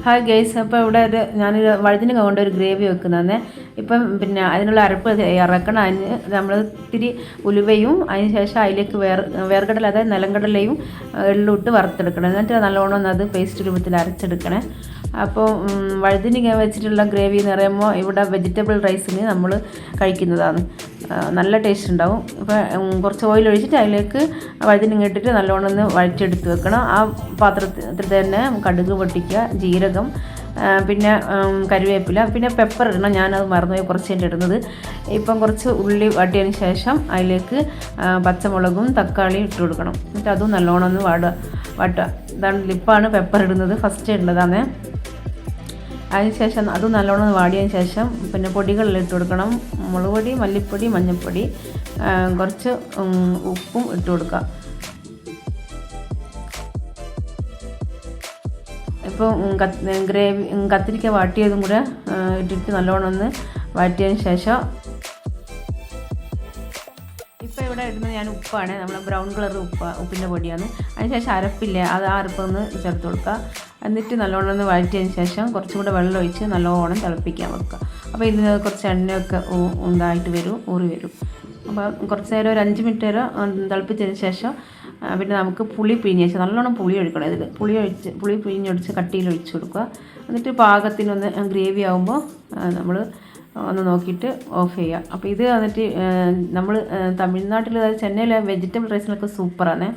Hi guys, അപ്പോൾ ഇവിടെ ഞാനൊരു വഴുതിന് കൊണ്ട് ഒരു ഗ്രേവി വെക്കുന്നതാണ്. ഇപ്പം പിന്നെ അതിനുള്ള അരപ്പ് ഇറക്കണം. അതിന് നമ്മൾ ഇത്തിരി ഉലുവയും അതിന് ശേഷം അതിലേക്ക് വേർക്കടല, അതായത് നിലങ്കടലയും എള്ളിട്ട് വറുത്തെടുക്കണം. എന്നിട്ട് നല്ലോണം അത് പേസ്റ്റ് രൂപത്തിൽ അരച്ചെടുക്കണേ. അപ്പോൾ വഴുതിന് വെച്ചിട്ടുള്ള ഗ്രേവി എന്ന് പറയുമ്പോൾ ഇവിടെ വെജിറ്റബിൾ റൈസിന് നമ്മൾ കഴിക്കുന്നതാണ്. നല്ല ടേസ്റ്റ് ഉണ്ടാവും. ഇപ്പോൾ കുറച്ച് ഓയിൽ ഒഴിച്ചിട്ട് അതിലേക്ക് വഴുതിന് ഇട്ടിട്ട് നല്ലോണം ഒന്ന് വഴറ്റിയെടുത്ത് വെക്കണം. ആ പാത്രത്തിൽ തന്നെ കടുക് പൊട്ടിക്കുക, ജീരകം, പിന്നെ കറിവേപ്പില, പിന്നെ പെപ്പർ ഇടണം. ഞാനത് മറന്നുപോയി കുറച്ച് ഇടുന്നത്. ഇപ്പം കുറച്ച് ഉള്ളി വാട്ടിയതിന് ശേഷം അതിലേക്ക് പച്ചമുളകും തക്കാളിയും ഇട്ട് കൊടുക്കണം. എന്നിട്ട് അതും നല്ലോണം ഒന്ന് വാട്ടുക. ഇതാണ് ലിപ്പാണ് പെപ്പർ ഇടുന്നത്, ഫസ്റ്റ് ഇടുന്നതാണ്. അതിനുശേഷം അത് നല്ലോണം വാടിയതിന് ശേഷം പിന്നെ പൊടികളെല്ലാം ഇട്ട് കൊടുക്കണം. മുളക് പൊടി, മല്ലിപ്പൊടി, മഞ്ഞൾപ്പൊടി, കുറച്ച് ഉപ്പും ഇട്ട് കൊടുക്കുക. ഇപ്പോൾ ഗ്രേവി കത്തിരിക്ക വാട്ടിയതും കൂടെ ഇട്ടിട്ട് നല്ലോണം ഒന്ന് വാട്ടിയതിന് ശേഷം ഇപ്പോൾ ഇവിടെ ഇടുന്നത് ഞാൻ ഉപ്പാണ്, നമ്മൾ ബ്രൗൺ കളർ ഉപ്പിൻ്റെ പൊടിയാണ്. അതിനുശേഷം അരപ്പില്ലേ, അത് ആ അരപ്പൊന്ന് ചേർത്ത് കൊടുക്കുക. എന്നിട്ട് നല്ലോണം ഒന്ന് വഴറ്റിയതിന് ശേഷം കുറച്ചും കൂടെ വെള്ളം ഒഴിച്ച് നല്ലോണം തിളപ്പിക്കാൻ വെക്കുക. അപ്പോൾ ഇതിന് കുറച്ച് എണ്ണയൊക്കെ ഉണ്ടായിട്ട് വരും, ഊറി വരും. അപ്പോൾ കുറച്ച് നേരം ഒരു 5 മിനിറ്റ് വരെ തിളപ്പിച്ചതിന് ശേഷം പിന്നെ നമുക്ക് പുളി പിഴിഞ്ഞ് വെച്ചാൽ നല്ലോണം പുളി ഒഴിക്കണം. ഇതിൽ പുളി പിഴിഞ്ഞൊഴിച്ച് കട്ടിയിൽ ഒഴിച്ച് കൊടുക്കുക. എന്നിട്ട് പാകത്തിനൊന്ന് ഗ്രേവി ആകുമ്പോൾ നമ്മൾ ഒന്ന് നോക്കിയിട്ട് ഓഫ് ചെയ്യുക. അപ്പോൾ ഇത് വന്നിട്ട് നമ്മൾ തമിഴ്നാട്ടിൽ, അതായത് ചെന്നൈയിലെ വെജിറ്റബിൾ റൈസിനൊക്കെ സൂപ്പറാണ്.